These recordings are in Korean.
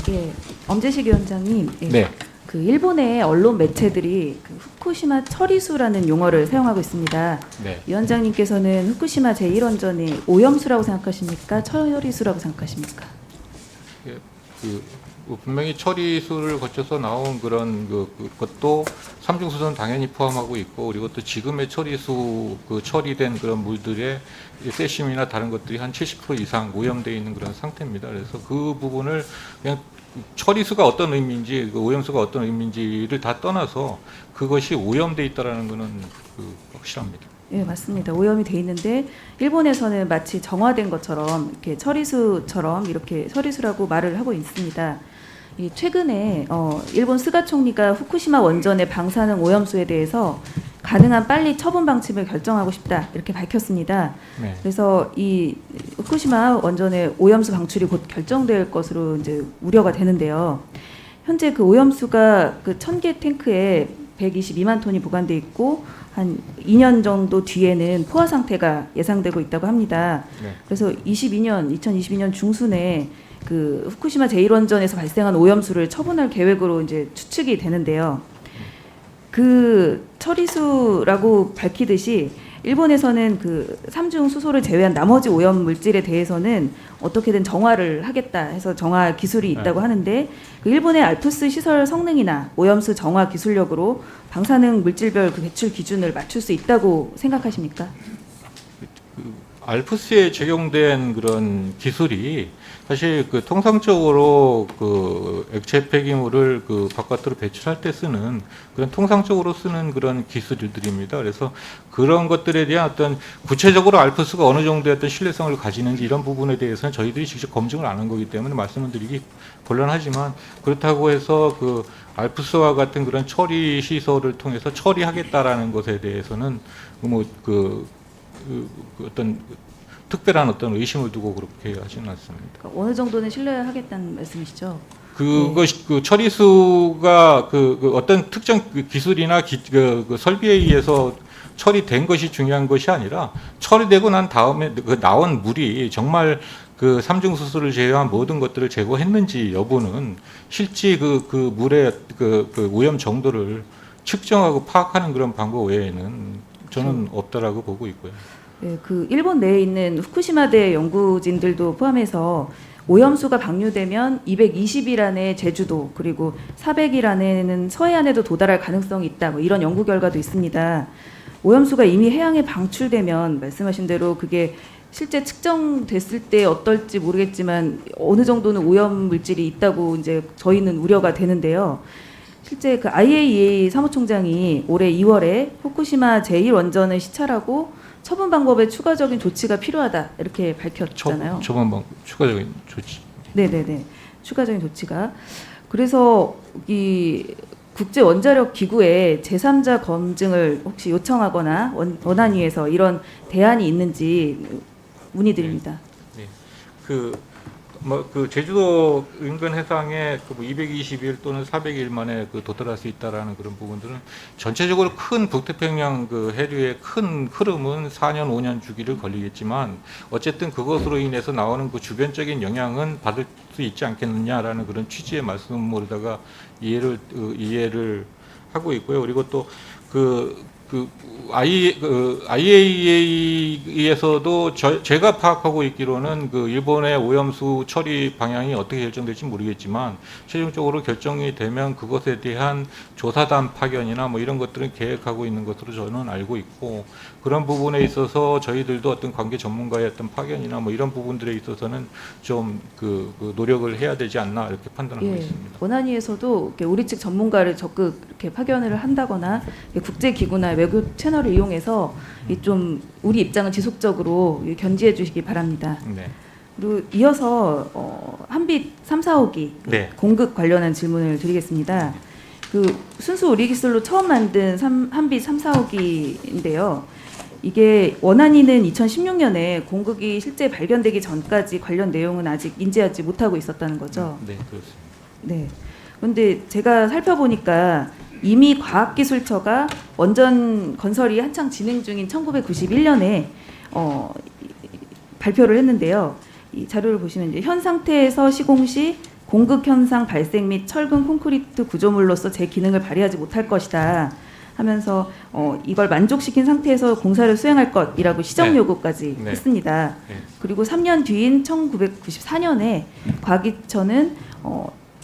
예, 엄재식 위원장님, 예, 네. 그 일본의 언론 매체들이 그 후쿠시마 처리수라는 용어를 사용하고 있습니다. 네. 위원장님께서는 후쿠시마 제1원전이 오염수라고 생각하십니까? 처리수라고 생각하십니까? 예, 분명히 처리수를 거쳐서 나온 그런 것도 삼중수소는 당연히 포함하고 있고, 그리고 또 지금의 처리수 처리된 그런 물들의 세심이나 다른 것들이 한 70% 이상 오염되어 있는 그런 상태입니다. 그래서 그 부분을 그냥 처리수가 어떤 의미인지, 오염수가 어떤 의미인지를 다 떠나서 그것이 오염돼 있다라는 것은 확실합니다. 예, 맞습니다. 오염이 돼 있는데 일본에서는 마치 정화된 것처럼 이렇게 처리수처럼 이렇게 처리수라고 말을 하고 있습니다. 이 최근에 일본 스가 총리가 후쿠시마 원전의 방사능 오염수에 대해서 가능한 빨리 처분 방침을 결정하고 싶다 이렇게 밝혔습니다. 네. 그래서 이 후쿠시마 원전의 오염수 방출이 곧 결정될 것으로 이제 우려가 되는데요. 현재 그 오염수가 그 1000개 탱크에 122만 톤이 보관돼 있고 한 2년 정도 뒤에는 포화 상태가 예상되고 있다고 합니다. 네. 그래서 2022년 중순에 그 후쿠시마 제1원전에서 발생한 오염수를 처분할 계획으로 이제 추측이 되는데요. 그 처리수라고 밝히듯이 일본에서는 그 삼중 수소를 제외한 나머지 오염 물질에 대해서는 어떻게든 정화를 하겠다 해서 정화 기술이 있다고 하는데 그 일본의 알프스 시설 성능이나 오염수 정화 기술력으로 방사능 물질별 그 배출 기준을 맞출 수 있다고 생각하십니까? 알프스에 적용된 그런 기술이 사실 통상적으로 액체 폐기물을 바깥으로 배출할 때 쓰는 그런 통상적으로 쓰는 그런 기술들입니다. 그래서 그런 것들에 대한 어떤 구체적으로 알프스가 어느 정도의 어떤 신뢰성을 가지는지 이런 부분에 대해서는 저희들이 직접 검증을 안 한 거기 때문에 말씀을 드리기 곤란하지만, 그렇다고 해서 알프스와 같은 그런 처리 시설을 통해서 처리하겠다라는 것에 대해서는 어떤 특별한 어떤 의심을 두고 그렇게 하지는 않습니다. 그러니까 어느 정도는 신뢰하겠다는 말씀이시죠? 그것이 처리수가 어떤 특정 기술이나 설비에 의해서 처리된 것이 중요한 것이 아니라 처리되고 난 다음에 나온 물이 정말 삼중수소를 제외한 모든 것들을 제거했는지 여부는 실제 물의 오염 정도를 측정하고 파악하는 그런 방법 외에는 저는 없다라고 보고 있고요. 네, 그 일본 내에 있는 후쿠시마대 연구진들도 포함해서 오염수가 방류되면 220일 안에 제주도 그리고 400일 안에는 서해안에도 도달할 가능성이 있다. 뭐 이런 연구 결과도 있습니다. 오염수가 이미 해양에 방출되면 말씀하신 대로 그게 실제 측정됐을 때 어떨지 모르겠지만 어느 정도는 오염 물질이 있다고 이제 저희는 우려가 되는데요. 실제 그 IAEA 사무총장이 올해 2월에 후쿠시마 제1원전을 시찰하고 처분 방법에 추가적인 조치가 필요하다 이렇게 밝혔잖아요. 추가적인 조치. 네네네. 추가적인 조치가. 그래서 이 국제 원자력 기구에 제3자 검증을 혹시 요청하거나 원안위에서 이런 대안이 있는지 문의드립니다. 네. 제주도 인근 해상에 220일 또는 400일 만에 도달할 수 있다라는 그런 부분들은 전체적으로 큰 북태평양 해류의 큰 흐름은 4년, 5년 주기를 걸리겠지만 어쨌든 그것으로 인해서 나오는 주변적인 영향은 받을 수 있지 않겠느냐라는 그런 취지의 말씀으로다가 이해를 하고 있고요. 그리고 또 IAEA에서도 제가 파악하고 있기로는 일본의 오염수 처리 방향이 어떻게 결정될지 모르겠지만 최종적으로 결정이 되면 그것에 대한 조사단 파견이나 뭐 이런 것들은 계획하고 있는 것으로 저는 알고 있고, 그런 부분에 있어서 저희들도 어떤 관계 전문가의 어떤 파견이나 뭐 이런 부분들에 있어서는 좀 노력을 해야 되지 않나 이렇게 판단하고 있습니다. 원안위에서도 우리 측 전문가를 적극 이렇게 파견을 한다거나 국제기구나 외국 채널을 이용해서 좀 우리 입장을 지속적으로 견지해 주시기 바랍니다. 네. 그리고 이어서 한빛 3, 4호기 네. 공급 관련한 질문을 드리겠습니다. 순수 우리 기술로 처음 만든 한빛 3, 4호기인데요. 이게 원안위는 2016년에 공급이 실제 발견되기 전까지 관련 내용은 아직 인지하지 못하고 있었다는 거죠. 네, 그렇습니다. 네. 그런데 제가 살펴보니까 이미 과학기술처가 원전 건설이 한창 진행 중인 1991년에 발표를 했는데요. 이 자료를 보시면 이제 현 상태에서 시공 시 공급 현상 발생 및 철근 콘크리트 구조물로서 제 기능을 발휘하지 못할 것이다 하면서 이걸 만족시킨 상태에서 공사를 수행할 것이라고 시정 네. 요구까지 네. 했습니다. 네. 그리고 3년 뒤인 1994년에 과기처는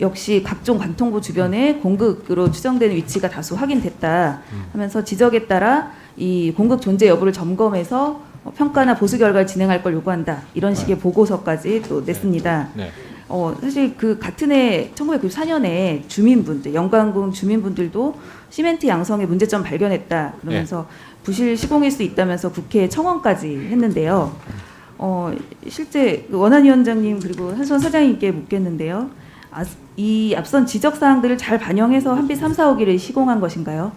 역시 각종 관통부 주변에 공급으로 추정되는 위치가 다수 확인됐다 하면서 지적에 따라 이 공급 존재 여부를 점검해서 평가나 보수 결과를 진행할 걸 요구한다. 이런 식의 보고서까지 또 냈습니다. 네. 사실 그 같은 해 1994년에 주민분들, 영광군 주민분들도 시멘트 양성의 문제점 발견했다. 그러면서 부실 시공일 수 있다면서 국회에 청원까지 했는데요. 실제 그 원안 위원장님 그리고 한수원 사장님께 묻겠는데요. 이 앞선 지적 사항들을 잘 반영해서 한빛 3, 4호기를 시공한 것인가요?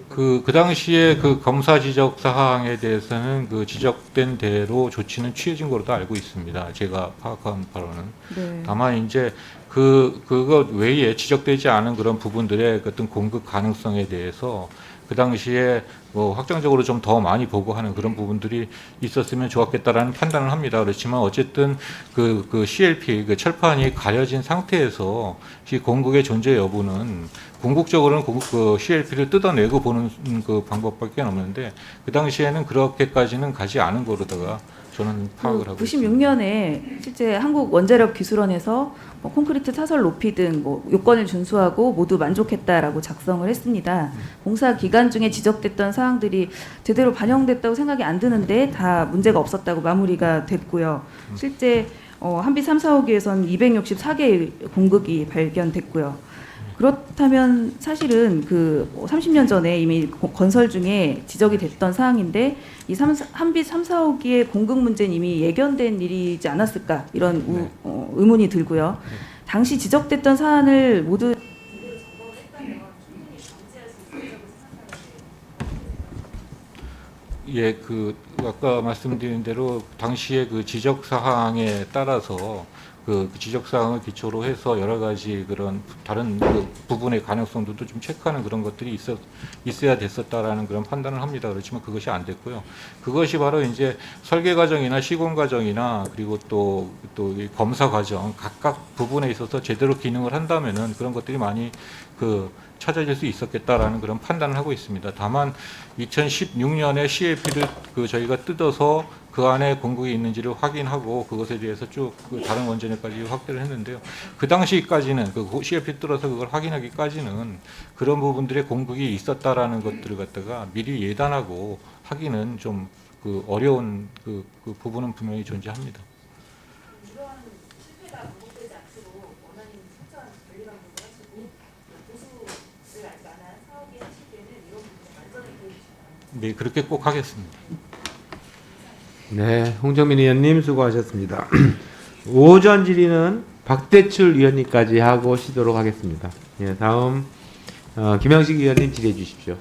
그 당시에 그 검사 지적 사항에 대해서는 그 지적된 대로 조치는 취해진 거로도 알고 있습니다. 제가 파악한 바로는. 네. 다만 이제 그것 외에 지적되지 않은 그런 부분들의 어떤 공급 가능성에 대해서 그 당시에 뭐 확정적으로 좀 더 많이 보고하는 그런 부분들이 있었으면 좋았겠다라는 판단을 합니다. 그렇지만 어쨌든 그 CLP 그 철판이 가려진 상태에서 이 공급의 존재 여부는 궁극적으로는 그 CLP를 뜯어내고 보는 그 방법밖에 없는데 그 당시에는 그렇게까지는 가지 않은 거로다가 저는 파악을 하고 있습니다. 96년에 실제 한국원자력기술원에서 뭐 콘크리트 타설 높이 등 뭐 요건을 준수하고 모두 만족했다라고 작성을 했습니다. 공사 기간 중에 지적됐던 사항들이 제대로 반영됐다고 생각이 안 드는데 다 문제가 없었다고 마무리가 됐고요. 실제 한빛 3, 4호기에선 264개의 공급이 발견됐고요. 그렇다면 사실은 그 30년 전에 이미 건설 중에 지적이 됐던 사항인데 이 한빛 3, 4호기의 공급 문제는 이미 예견된 일이지 않았을까 이런 의문이 들고요. 당시 지적됐던 사안을 모두 예, 그 아까 말씀드린 대로 당시에 그 지적 사항에 따라서 그 지적 사항을 기초로 해서 여러 가지 그런 다른 그 부분의 가능성들도 좀 체크하는 그런 것들이 있어야 됐었다라는 그런 판단을 합니다. 그렇지만 그것이 안 됐고요. 그것이 바로 이제 설계 과정이나 시공 과정이나 그리고 또 이 검사 과정 각각 부분에 있어서 제대로 기능을 한다면은 그런 것들이 많이 그 찾아질 수 있었겠다라는 그런 판단을 하고 있습니다. 다만 2016년에 CLP를 그 저희가 뜯어서 그 안에 공급이 있는지를 확인하고 그것에 대해서 쭉 그 다른 원전에까지 확대를 했는데요. 그 당시까지는 그 CLP 뜯어서 그걸 확인하기까지는 그런 부분들의 공급이 있었다라는 것들을 갖다가 미리 예단하고 하기는 좀 그 어려운 그 부분은 분명히 존재합니다. 네, 그렇게 꼭 하겠습니다. 네, 홍정민 의원님 수고하셨습니다. 오전 질의는 박대출 의원님까지 하고 쉬도록 하겠습니다. 예, 다음 김영식 의원님 질의해 주십시오.